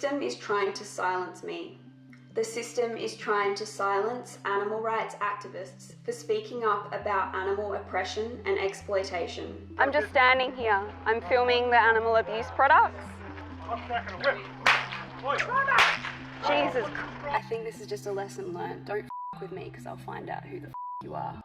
system is trying to silence me. The system is trying to silence animal rights activists for speaking up about animal oppression and exploitation. I'm just standing here. I'm filming the animal abuse products. Jesus. I think this is just a lesson learned. Don't with me because I'll find out who the you are.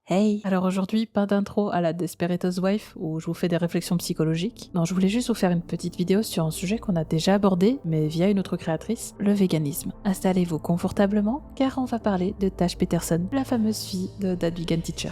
Hey! Alors aujourd'hui, pas d'intro à la Desperate Housewife où je vous fais des réflexions psychologiques. Non, je voulais juste vous faire une petite vidéo sur un sujet qu'on a déjà abordé, mais via une autre créatrice, le véganisme. Installez-vous confortablement, car on va parler de Tash Peterson, la fameuse fille de That Vegan Teacher.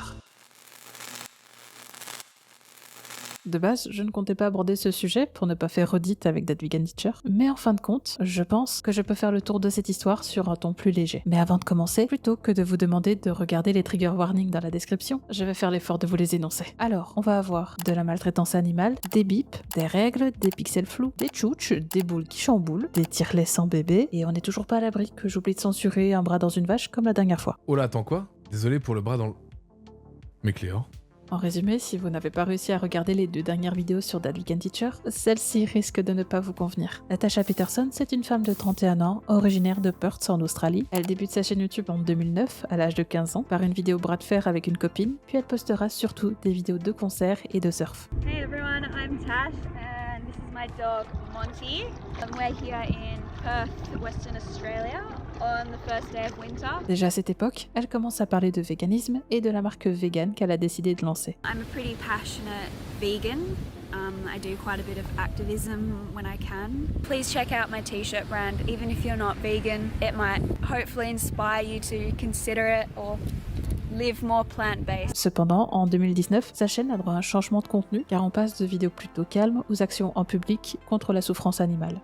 De base, je ne comptais pas aborder ce sujet pour ne pas faire redite avec That Vegan Teacher, mais en fin de compte, je pense que je peux faire le tour de cette histoire sur un ton plus léger. Mais avant de commencer, plutôt que de vous demander de regarder les trigger warnings dans la description, je vais faire l'effort de vous les énoncer. Alors, on va avoir de la maltraitance animale, des bips, des règles, des pixels flous, des tchouches, des boules qui chamboulent, des tire-laits sans bébé, et on n'est toujours pas à l'abri que j'oublie de censurer un bras dans une vache comme la dernière fois. Oh là, attends quoi? Désolé pour le bras dans le... Mais Cléo? En résumé, si vous n'avez pas réussi à regarder les 2 dernières vidéos sur That Vegan Teacher, celle-ci risque de ne pas vous convenir. Natasha Peterson, c'est une femme de 31 ans, originaire de Perth en Australie. Elle débute sa chaîne YouTube en 2009, à l'âge de 15 ans, par une vidéo bras de fer avec une copine, puis elle postera surtout des vidéos de concerts et de surf. Hey everyone, I'm Tash and this is my dog Monty. We're here in Perth, Western Australia on the first day of winter. Déjà à cette époque, elle commence à parler de véganisme et de la marque vegan qu'elle a décidé de lancer. I'm a pretty passionate vegan. I do quite a bit of activism when I can. Please check out my t-shirt brand. Even if you're not vegan, it might hopefully inspire you to consider it or live more plant-based. Cependant, en 2019, sa chaîne a droit à un changement de contenu car on passe de vidéos plutôt calmes aux actions en public contre la souffrance animale.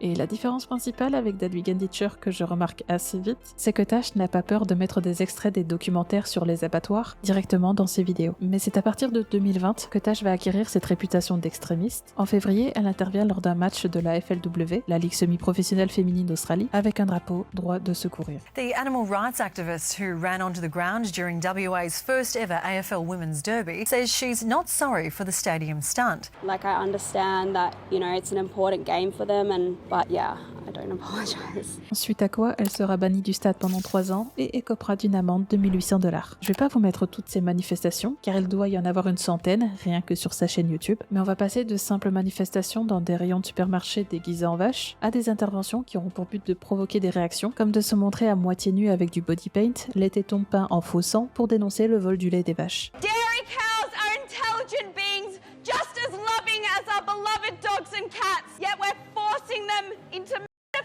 Et la différence principale avec That Vegan Teacher que je remarque assez vite, c'est que Tash n'a pas peur de mettre des extraits des documentaires sur les abattoirs directement dans ses vidéos. Mais c'est à partir de 2020 que Tash va acquérir cette réputation d'extrémiste. En février, elle intervient lors d'un match de la FLW, la Ligue semi-professionnelle féminine d'Australie, avec un drapeau droit de secourir. The animal rights activist who ran onto the ground during WA's first ever AFL Women's Derby says she's not sorry for the stadium stunt. Like, I understand that, you know, it's an important game for them, but yeah, I don't apologize. Suite à quoi, elle sera bannie du stade pendant 3 ans et écopera d'une amende de 1800 $. Je vais pas vous mettre toutes ces manifestations, car il doit y en avoir une centaine, rien que sur sa chaîne YouTube, mais on va passer de simples manifestations dans des rayons de supermarché déguisés en vaches, à des interventions qui auront pour but de provoquer des réactions, comme de se montrer à moitié nu avec du body paint, les tétons peints en faux sang pour dénoncer le vol du lait des vaches. Dairy cows are intelligent beings, just as loving as our beloved dogs and cats, yet we're forcing them into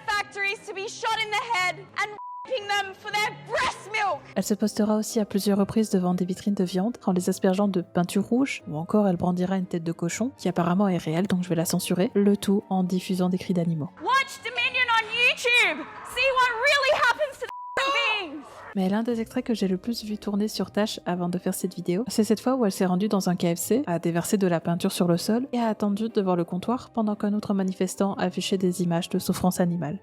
factories to be shot in the head and raping them for their breast milk. Elle se postera aussi à plusieurs reprises devant des vitrines de viande en les aspergeant de peinture rouge, ou encore elle brandira une tête de cochon, qui apparemment est réelle donc je vais la censurer, le tout en diffusant des cris d'animaux. Watch Dominion on YouTube. See what really happens to the beings. Mais l'un des extraits que j'ai le plus vu tourner sur Tash avant de faire cette vidéo, c'est cette fois où elle s'est rendue dans un KFC, a déversé de la peinture sur le sol et a attendu devant le comptoir pendant qu'un autre manifestant affichait des images de souffrance animale.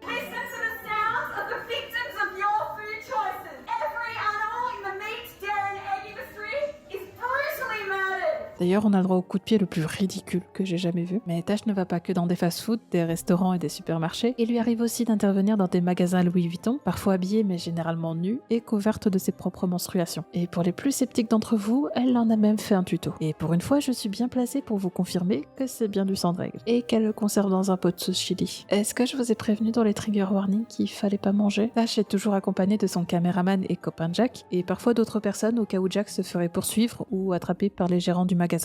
D'ailleurs, on a le droit au coup de pied le plus ridicule que j'ai jamais vu. Mais Tash ne va pas que dans des fast-food, des restaurants et des supermarchés. Il lui arrive aussi d'intervenir dans des magasins Louis Vuitton, parfois habillée mais généralement nue et couverte de ses propres menstruations. Et pour les plus sceptiques d'entre vous, elle en a même fait un tuto. Et pour une fois, je suis bien placée pour vous confirmer que c'est bien du sang de règle. Et qu'elle le conserve dans un pot de sauce chili. Est-ce que je vous ai prévenu dans les trigger warnings qu'il fallait pas manger? Tash est toujours accompagnée de son caméraman et copain Jack, et parfois d'autres personnes au cas où Jack se ferait poursuivre ou attraper par les gérants du magasin. $1,000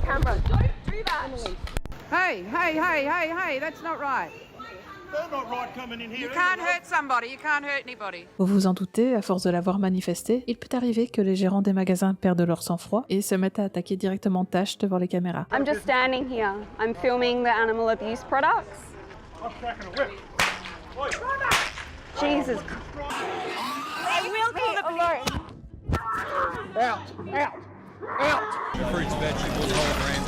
camera. Don't do that. Hey, that's not right. They're not right coming in here. You can't hurt somebody, you can't hurt anybody. Vous vous en doutez, à force de l'avoir manifesté, il peut arriver que les gérants des magasins perdent leur sang-froid et se mettent à attaquer directement Tash devant les caméras. I'm just standing here. I'm filming the animal abuse products. I'm cracking a whip. Oi. Jesus. I will call the police. Out.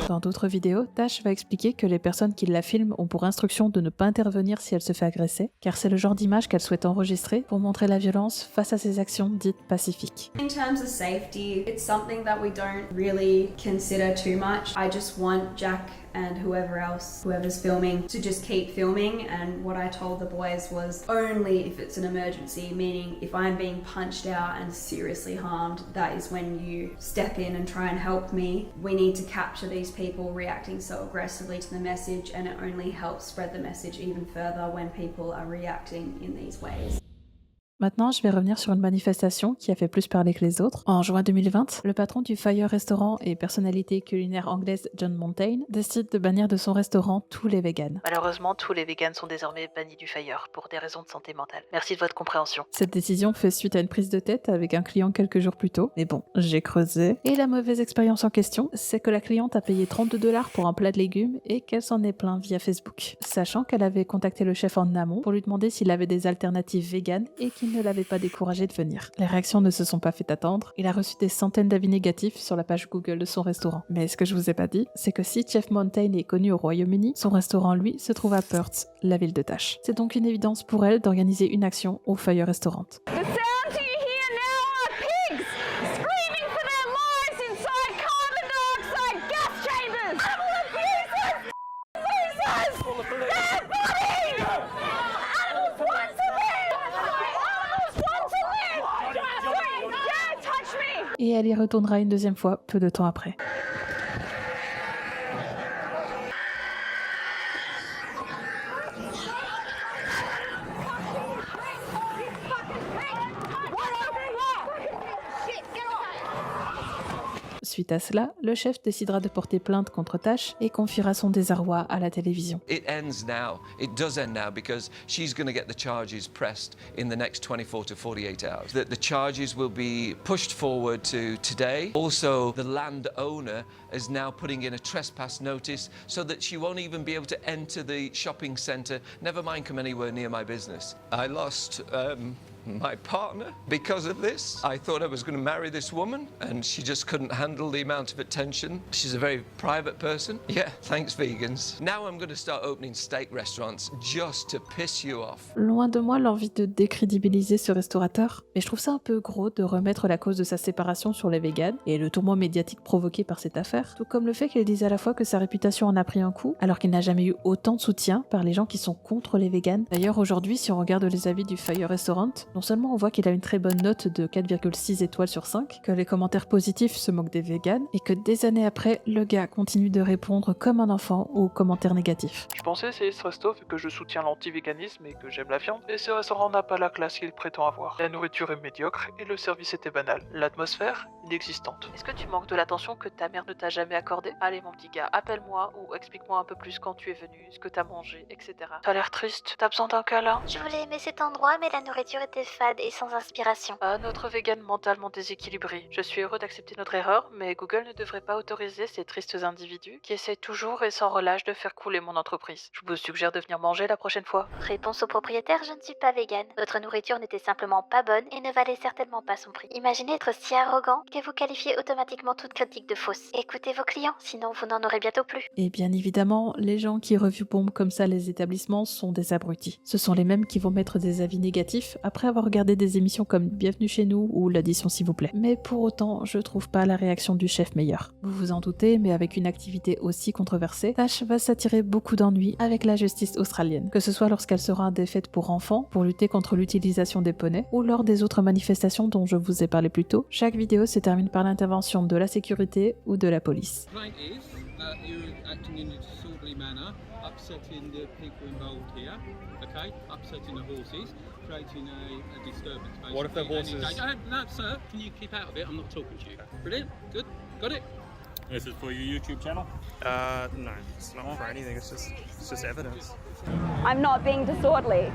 Dans d'autres vidéos, Tash va expliquer que les personnes qui la filment ont pour instruction de ne pas intervenir si elle se fait agresser, car c'est le genre d'image qu'elle souhaite enregistrer pour montrer la violence face à ses actions dites pacifiques. In terms of safety, it's something that we don't really consider too much. I just want Jack and whoever's filming, to just keep filming. And what I told the boys was only if it's an emergency, meaning if I'm being punched out and seriously harmed, that is when you step in and try and help me. We need to capture these people reacting so aggressively to the message, and it only helps spread the message even further when people are reacting in these ways. Maintenant, je vais revenir sur une manifestation qui a fait plus parler que les autres. En juin 2020, le patron du Fire Restaurant et personnalité culinaire anglaise John Montaigne décide de bannir de son restaurant tous les végans. Malheureusement, tous les végans sont désormais bannis du Fire pour des raisons de santé mentale. Merci de votre compréhension. Cette décision fait suite à une prise de tête avec un client quelques jours plus tôt. Mais bon, j'ai creusé. Et la mauvaise expérience en question, c'est que la cliente a payé $32 pour un plat de légumes et qu'elle s'en est plaint via Facebook. Sachant qu'elle avait contacté le chef en amont pour lui demander s'il avait des alternatives véganes et qu'il ne l'avait pas découragé de venir. Les réactions ne se sont pas fait attendre. Il a reçu des centaines d'avis négatifs sur la page Google de son restaurant. Mais ce que je vous ai pas dit, c'est que si Chef Montaigne est connu au Royaume-Uni, son restaurant, lui, se trouve à Perth, la ville de Tash. C'est donc une évidence pour elle d'organiser une action au Fire Restaurant. The sounds you hear now are pigs screaming for their lives inside carbon dioxide gas chambers. Animal abusers, losers, they're bodies. Animals want to live. Animals want to live. Yeah, touch me. Et elle y retournera une deuxième fois peu de temps après. Suite à cela, le chef décidera de porter plainte contre Tash et confiera son désarroi à la télévision. It ends now. It does end now because she's going to get the charges pressed in the next 24 to 48 hours. The charges will be pushed forward to today. Also, the landowner is now putting in a trespass notice so that she won't even be able to enter the shopping centre, never mind come anywhere near my business. I lost my partner because of this. I thought I was going to marry this woman and she just couldn't handle the amount of attention. She's a very private person. Yeah, thanks vegans. Now I'm going to start opening steak restaurants just to piss you off. Loin de moi l'envie de décrédibiliser ce restaurateur, mais je trouve ça un peu gros de remettre la cause de sa séparation sur les véganes et le tourment médiatique provoqué par cette affaire, tout comme le fait qu'il dise à la fois que sa réputation en a pris un coup, alors qu'il n'a jamais eu autant de soutien par les gens qui sont contre les véganes. D'ailleurs aujourd'hui, si on regarde les avis du Fire Restaurant, non seulement on voit qu'il a une très bonne note de 4,6 étoiles sur 5, que les commentaires positifs se moquent des véganes, et que des années après, le gars continue de répondre comme un enfant aux commentaires négatifs. Je pensais essayer ce resto vu que je soutiens l'anti-véganisme et que j'aime la viande, et ce restaurant n'a pas la classe qu'il prétend avoir. La nourriture est médiocre et le service était banal. L'atmosphère, inexistante. Est-ce que tu manques de l'attention que ta mère ne t'a jamais accordée? Allez mon petit gars, appelle-moi ou explique-moi un peu plus quand tu es venu, ce que t'as mangé, etc. T'as l'air triste, t'as besoin d'un câlin? Je voulais aimer cet endroit, mais la nourriture était fade et sans inspiration. Ah, notre vegan mentalement déséquilibré. Je suis heureux d'accepter notre erreur, mais Google ne devrait pas autoriser ces tristes individus qui essaient toujours et sans relâche de faire couler mon entreprise. Je vous suggère de venir manger la prochaine fois. Réponse au propriétaire, je ne suis pas vegan. Votre nourriture n'était simplement pas bonne et ne valait certainement pas son prix. Imaginez être si arrogant que vous qualifiez automatiquement toute critique de fausse. Écoutez vos clients, sinon vous n'en aurez bientôt plus. Et bien évidemment, les gens qui review bombent comme ça les établissements sont des abrutis. Ce sont les mêmes qui vont mettre des avis négatifs après avoir regardé des émissions comme Bienvenue chez nous ou L'Addition s'il vous plaît. Mais pour autant, je trouve pas la réaction du chef meilleure. Vous vous en doutez, mais avec une activité aussi controversée, Tash va s'attirer beaucoup d'ennuis avec la justice australienne, que ce soit lorsqu'elle sera des fêtes pour enfants, pour lutter contre l'utilisation des poneys, ou lors des autres manifestations dont je vous ai parlé plus tôt. Chaque vidéo se termine par l'intervention de la sécurité ou de la police. Upsetting the people involved here, okay? Upsetting the horses, creating a disturbance. Basically. What if the horses? No, sir. Can you keep out of it? I'm not talking to you. Brilliant. Good. Got it. This is for your YouTube channel? No, it's not for anything. It's just evidence. I'm not being disorderly.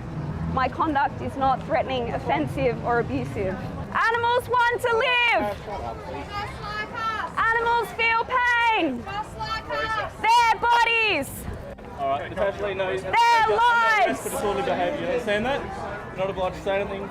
My conduct is not threatening, offensive, or abusive. Animals want to live. Just like us. Animals feel pain. Just like us. Their bodies. Alright, potentially no. Their lives. Disorderly behaviour, you understand that? Not obliged to say anything.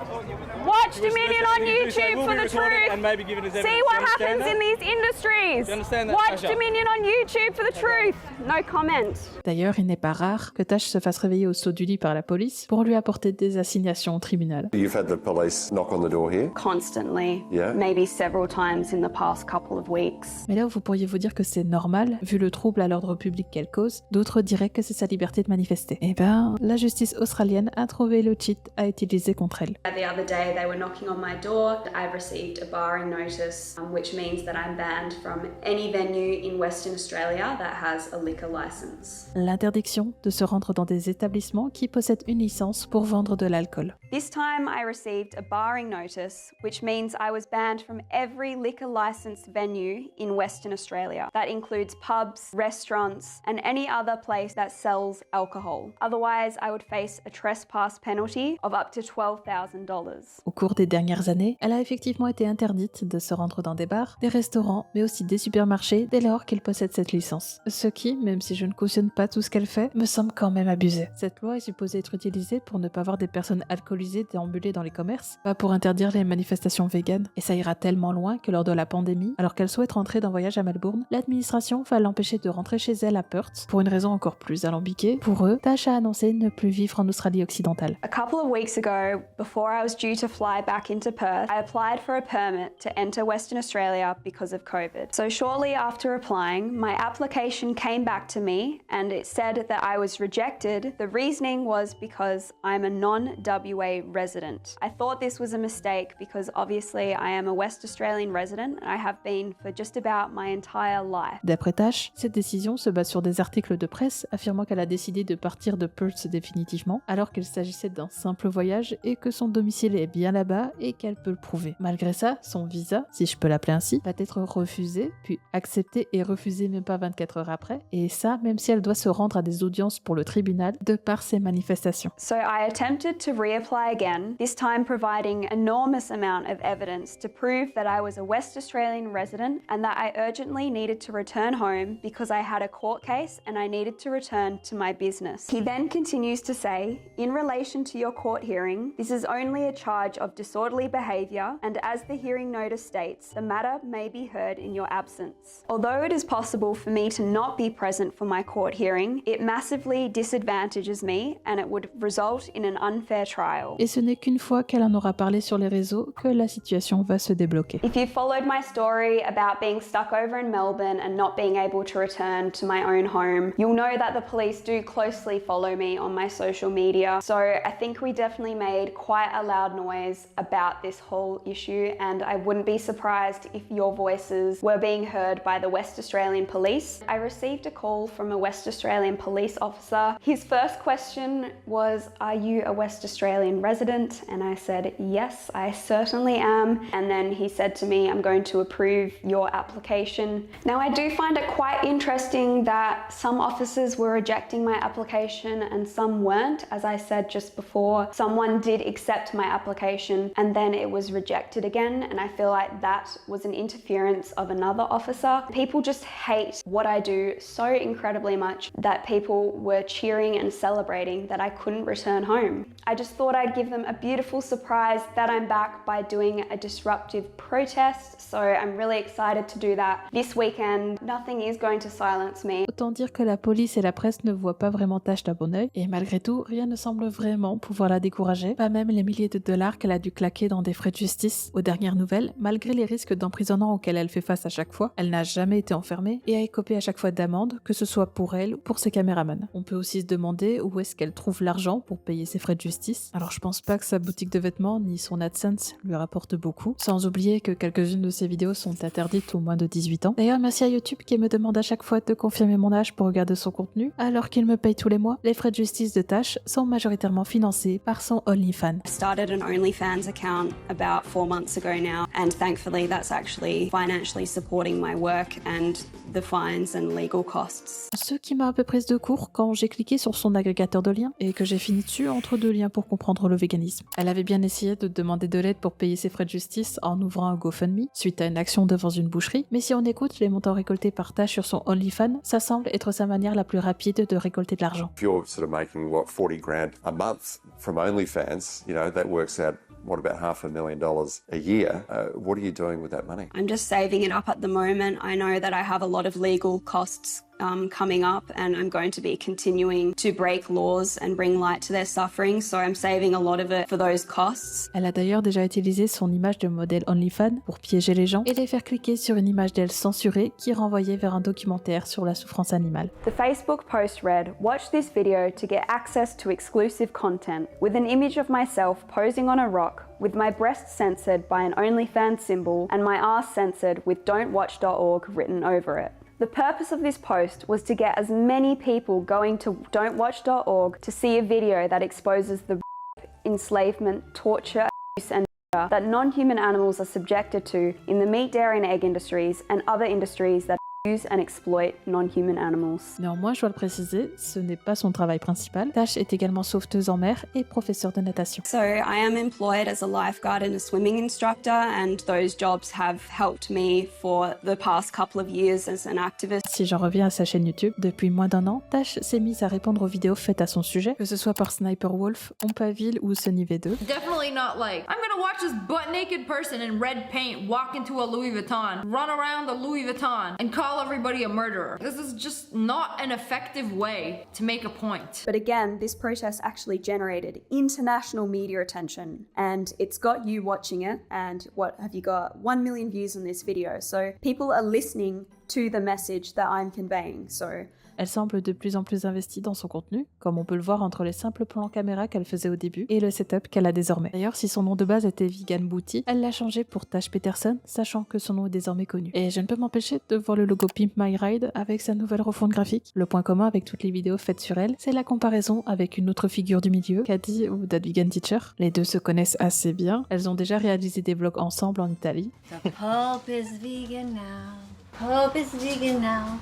Watch You wish to Dominion say on anything, do so. YouTube We'll for be the recorded truth. and maybe given as evidence. See what Do you understand happens that? in these industries. Do you understand that, Watch Tasha? Dominion on YouTube for the truth. No comment. D'ailleurs, il n'est pas rare que Tash se fasse réveiller au saut du lit par la police pour lui apporter des assignations au tribunal. You've had the police knock on the door here? Constantly. Yeah. Maybe several times in the past couple of weeks. Mais là où vous pourriez vous dire que c'est normal, vu le trouble à l'ordre public qu'elle cause, d'autres diraient que c'est sa liberté de manifester. Eh ben, la justice australienne a trouvé le cheat à utiliser contre elle. The other day they were knocking on my door. I've received a barring notice, which means that I'm banned from any venue in Western Australia that has a liquor license. L'interdiction de se rendre dans des établissements qui possèdent une licence pour vendre de l'alcool. This time I received a barring notice, which means I was banned from every liquor licensed venue in Western Australia. That includes pubs, restaurants, and any other place that sells alcohol. Otherwise, I would face a trespass penalty of up to $12,000. Au cours des dernières années, elle a effectivement été interdite de se rendre dans des bars, des restaurants, mais aussi des supermarchés dès lors qu'elle possède cette licence. Ce qui, même si je ne cautionne pas tout ce qu'elle fait, me semble quand même abusé. Cette loi est supposée être utilisée pour ne pas voir des personnes alcoolisées déambuler dans les commerces, pas pour interdire les manifestations véganes. Et ça ira tellement loin que lors de la pandémie, alors qu'elle souhaite rentrer d'un voyage à Melbourne, l'administration va l'empêcher de rentrer chez elle à Perth pour une raison encore plus alambiquée. Pour eux, Tash a annoncé ne plus vivre en Australie occidentale. A couple of weeks ago, before I was due to fly back into Perth, I applied for a permit to enter Western Australia because of COVID. So shortly after applying, my application came back to me and it said that I was rejected. The reasoning was because I'm a non-WA resident. I thought this was a mistake because obviously I am a West Australian resident and I have been for just about my entire life. D'après Tash, cette décision se base sur des articles de presse affirmant qu'elle a décidé de partir de Perth définitivement, alors qu'il s'agissait d'un simple voyage et que son domicile est bien là-bas et qu'elle peut le prouver. Malgré ça, son visa, si je peux l'appeler ainsi, va être refusé, puis accepté et refusé même pas 24 heures après, et ça même si elle doit se rendre à des audiences pour le tribunal de par ses manifestations. So I attempted to reapply again, this time providing enormous amount of evidence to prove that I was a West Australian resident and that I urgently needed to return home because I had a court case and I needed to return to my business. He then continues to say, in relation to your court hearing, this is only a charge of disorderly behaviour and as the hearing notice states, the matter may be heard in your absence. Although it is possible for me to not be present for my court hearing, it massively disadvantages me and it would result in an unfair trial. Et ce n'est qu'une fois qu'elle en aura parlé sur les réseaux que la situation va se débloquer. If you followed my story about being stuck over in Melbourne and not being able to return to my own home, you'll know that the police do closely follow me on my social media. So I think we definitely made quite a loud noise about this whole issue and I wouldn't be surprised if your voices were being heard by the West Australian Police. I received a call from a West Australian police officer. His first question was, "Are you a West Australian resident?" And I said, "Yes, I certainly am." And then he said to me, "I'm going to approve your application." Now I do find it quite interesting that some officers were rejecting my application and some weren't. As I said just before, someone did accept my application and then it was rejected again, and I feel like that was an interference of another officer. People just hate what I do so incredibly much that people were cheering and celebrating that I couldn't return home. I just thought I'd give them a beautiful surprise that I'm back by doing a disruptive protest, so I'm really excited to do that this weekend. Nothing is going to silence me. Autant dire que la police et la presse ne voient pas vraiment Tash d'un bon œil, et malgré tout, rien ne semble vraiment pouvoir la décourager, pas même les milliers de dollars qu'elle a dû claquer dans des frais de justice. Aux dernières nouvelles, malgré les risques d'emprisonnement auxquels elle fait face à chaque fois, elle n'a jamais été enfermée et a écopé à chaque fois d'amendes, que ce soit pour elle ou pour ses caméramans. On peut aussi se demander où est-ce qu'elle trouve l'argent pour payer ses frais de justice. Alors je pense pas que sa boutique de vêtements ni son AdSense lui rapportent beaucoup, sans oublier que quelques-unes de ses vidéos sont interdites aux moins de 18 ans. D'ailleurs, merci à YouTube qui me demande à chaque fois de confirmer mon âge pour regarder son contenu, alors qu'il me paye tous les mois. Les frais de justice de Tash sont majoritairement financés par son OnlyFans. I started an OnlyFans account about 4 months ago now, and thankfully that's actually financially supporting my work and the fines and legal costs. Ce qui m'a un peu prise de court quand j'ai cliqué sur son agrégateur de liens et que j'ai fini dessus entre deux liens pour comprendre le véganisme. Elle avait bien essayé de demander de l'aide pour payer ses frais de justice en ouvrant un GoFundMe suite à une action devant une boucherie, mais si on écoute les montants récoltés par Tash sur son OnlyFans, ça semble semble être sa manière la plus rapide de récolter de l'argent. If you're sort of making, 40 grand a month from OnlyFans, that works out, about $500,000 a year. What are you doing with that money? I'm just saving it up at the moment. I know that I have a lot of legal costs coming up, and I'm going to be continuing to break laws and bring light to their suffering, so I'm saving a lot of it for those costs. Elle a d'ailleurs déjà utilisé son image de modèle OnlyFans pour piéger les gens et les faire cliquer sur une image d'elle censurée qui renvoyait vers un documentaire sur la souffrance animale. The Facebook post read, "Watch this video to get access to exclusive content, with an image of myself posing on a rock, with my breast censored by an OnlyFans symbol and my ass censored with don'twatch.org written over it." The purpose of this post was to get as many people going to don'twatch.org to see a video that exposes the rape, enslavement, torture, abuse and murder that non-human animals are subjected to in the meat, dairy and egg industries and other industries that use and exploit non-human animals. Néanmoins, je dois le préciser, ce n'est pas son travail principal. Tash est également sauveteuse en mer et professeure de natation. So I am employed as a lifeguard and a swimming instructor, and those jobs have helped me for the past couple of years as an activist. Si j'en reviens à sa chaîne YouTube, depuis moins d'un an, Tash s'est mise à répondre aux vidéos faites à son sujet, que ce soit par Sniper Wolf, Ompaville ou Sunny V2. Definitely not like, I'm gonna watch this butt-naked person in red paint walk into a Louis Vuitton, run around the Louis Vuitton, and call everybody a murderer. This is just not an effective way to make a point. But again, this protest actually generated international media attention, and it's got you watching it, and what have you got? 1 million views on this video. So people are listening to the message that I'm conveying. So Elle semble de plus en plus investie dans son contenu, comme on peut le voir entre les simples plans caméra qu'elle faisait au début et le setup qu'elle a désormais. D'ailleurs, si son nom de base était Vegan Booty, elle l'a changé pour Tash Peterson, sachant que son nom est désormais connu. Et je ne peux m'empêcher de voir le logo Pimp My Ride avec sa nouvelle refonte graphique. Le point commun avec toutes les vidéos faites sur elle, c'est la comparaison avec une autre figure du milieu, Caddy ou That Vegan Teacher. Les deux se connaissent assez bien, elles ont déjà réalisé des vlogs ensemble en Italie. The Pope is vegan now. Pope is vegan now.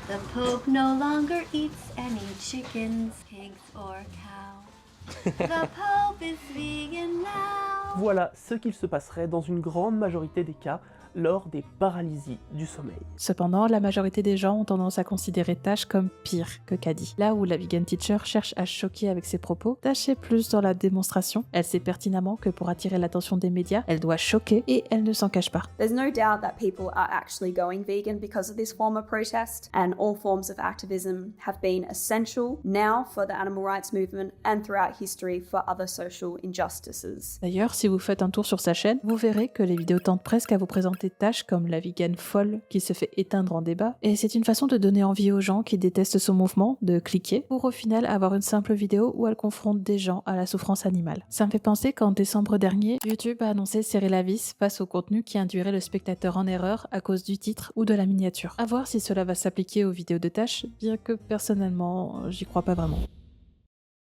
The Pope no longer eats any chickens, pigs or cows. The Pope is vegan now. Voilà ce qu'il se passerait dans une grande majorité des cas lors des paralysies du sommeil. Cependant, la majorité des gens ont tendance à considérer Tash comme pire que Caddy. Là où la Vegan Teacher cherche à choquer avec ses propos, Tash est plus dans la démonstration. Elle sait pertinemment que pour attirer l'attention des médias, elle doit choquer et elle ne s'en cache pas. there's no doubt that people are actually going vegan because of this form of protest, and all forms of activism have been essential now for the animal rights movement and throughout history for other social injustices. D'ailleurs, si vous faites un tour sur sa chaîne, vous verrez que les vidéos tentent presque à vous présenter Tash comme la vegan folle qui se fait éteindre en débat, et c'est une façon de donner envie aux gens qui détestent son mouvement de cliquer pour au final avoir une simple vidéo où elle confronte des gens à la souffrance animale. Ça me fait penser qu'en décembre dernier, YouTube a annoncé serrer la vis face au contenu qui induirait le spectateur en erreur à cause du titre ou de la miniature. À voir si cela va s'appliquer aux vidéos de Tash, bien que personnellement, j'y crois pas vraiment.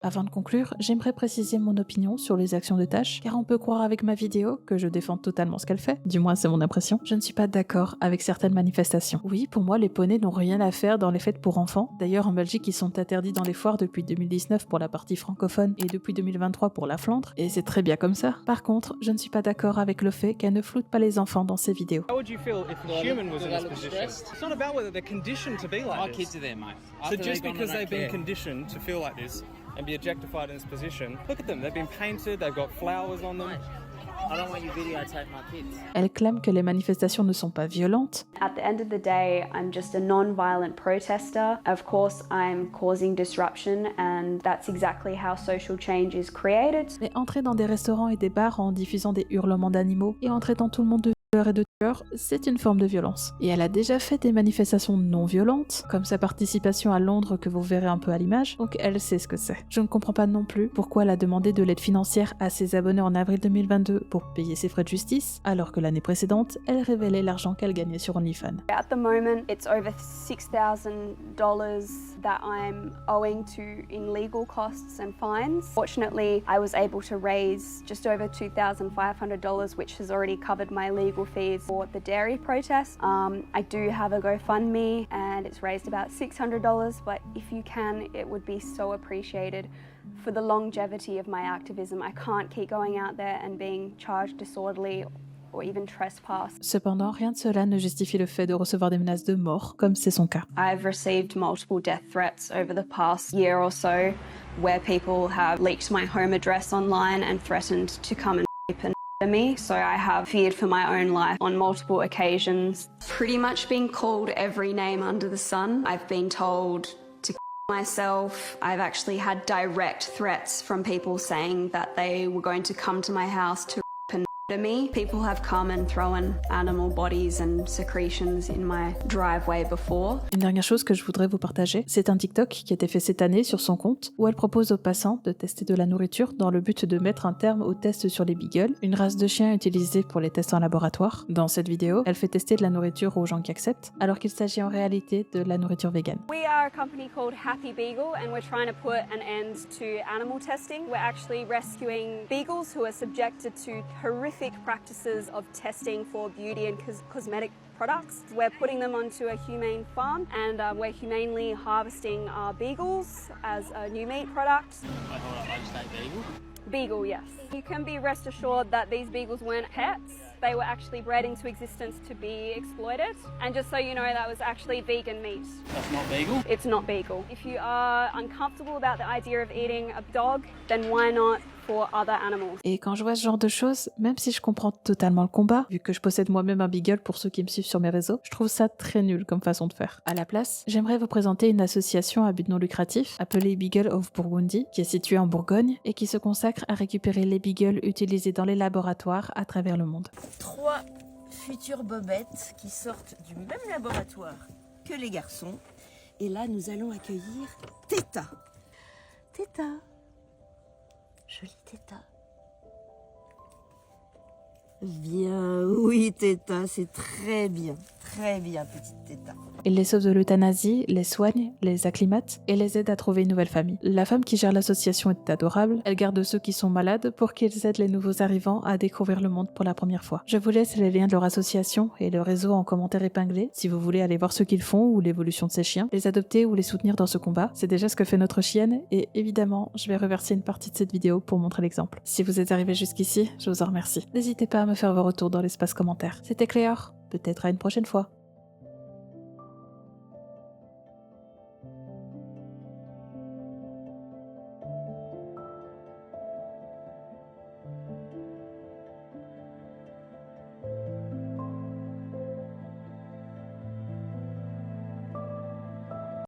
Avant de conclure, j'aimerais préciser mon opinion sur les actions de Tash, car on peut croire avec ma vidéo que je défends totalement ce qu'elle fait, du moins c'est mon impression. Je ne suis pas d'accord avec certaines manifestations. Oui, pour moi, les poneys n'ont rien à faire dans les fêtes pour enfants. D'ailleurs, en Belgique, ils sont interdits dans les foires depuis 2019 pour la partie francophone et depuis 2023 pour la Flandre, et c'est très bien comme ça. Par contre, je ne suis pas d'accord avec le fait qu'elle ne floute pas les enfants dans ses vidéos. How would you feel if a human was in this position? It's not about whether they're conditioned to be like Our this. kids are there, mate. So just because they've been conditioned to feel like this and be objectified in this position, look at them. They've been painted. They've got flowers on them. I don't want you videotape my kids. Elle clame que les manifestations ne sont pas violentes. At the end of the day, I'm just a non-violent protester. Of course, I'm causing disruption, and that's exactly how social change is created. Mais entrer dans des restaurants et des bars en diffusant des hurlements d'animaux et en traitant tout le monde de tueurs et de tueurs, c'est une forme de violence. Et elle a déjà fait des manifestations non violentes, comme sa participation à Londres que vous verrez un peu à l'image, donc elle sait ce que c'est. Je ne comprends pas non plus pourquoi elle a demandé de l'aide financière à ses abonnés en avril 2022 pour payer ses frais de justice, alors que l'année précédente, elle révélait l'argent qu'elle gagnait sur OnlyFans. At the moment, it's over $6,000 that I'm owing to in legal costs and fines. Fortunately, I was able to raise just over $2,500, which has already covered my legal fees for the dairy protest. I do have a GoFundMe and it's raised about $600, but if you can, it would be so appreciated. For the longevity of my activism, I can't keep going out there and being charged disorderly or even trespass. Cependant, rien de cela ne justifie le fait de recevoir des menaces de mort, comme c'est son cas. I've received multiple death threats over the past year or so, where people have leaked my home address online and threatened to come and rape and murder me, so I have feared for my own life on multiple occasions. Pretty much been called every name under the sun. I've been told to myself. I've actually had direct threats from people saying that they were going to come to my house to me. People have come and thrown animal bodies and secretions in my driveway before. Une dernière chose que je voudrais vous partager, c'est un TikTok qui a été fait cette année sur son compte où elle propose aux passants de tester de la nourriture dans le but de mettre un terme aux tests sur les beagles, une race de chiens utilisée pour les tests en laboratoire. Dans cette vidéo, elle fait tester de la nourriture aux gens qui acceptent, alors qu'il s'agit en réalité de la nourriture végane. We are a company called Happy Beagle and we're trying to put an end to animal testing. We're actually rescuing beagles who are subjected to horrific practices of testing for beauty and cosmetic products. We're putting them onto a humane farm and we're humanely harvesting our beagles as a new meat product. Wait, hold up, I just ate beagle? Beagle, yes. You can be rest assured that these beagles weren't pets. They were actually bred into existence to be exploited. And just so you know, that was actually vegan meat. That's not beagle? It's not beagle. If you are uncomfortable about the idea of eating a dog, then why not for other animals? Et quand je vois ce genre de choses, même si je comprends totalement le combat, vu que je possède moi-même un beagle pour ceux qui me suivent sur mes réseaux, je trouve ça très nul comme façon de faire. À la place, j'aimerais vous présenter une association à but non lucratif appelée Beagle of Burgundy, qui est située en Bourgogne et qui se consacre à récupérer les beagles utilisés dans les laboratoires à travers le monde. 3 futures bobettes qui sortent du même laboratoire que les garçons. Et là, nous allons accueillir Theta. Theta. Jolie Theta. Bien, oui Theta, c'est très bien, petite Theta. Il les sauve de l'euthanasie, les soigne, les acclimate et les aide à trouver une nouvelle famille. La femme qui gère l'association est adorable, elle garde ceux qui sont malades pour qu'ils aident les nouveaux arrivants à découvrir le monde pour la première fois. Je vous laisse les liens de leur association et le réseau en commentaire épinglé si vous voulez aller voir ce qu'ils font ou l'évolution de ces chiens, les adopter ou les soutenir dans ce combat. C'est déjà ce que fait notre chienne et évidemment, je vais reverser une partie de cette vidéo pour montrer l'exemple. Si vous êtes arrivé jusqu'ici, je vous en remercie. N'hésitez pas à me faire vos retours dans l'espace commentaire. C'était Cléor, peut-être à une prochaine fois.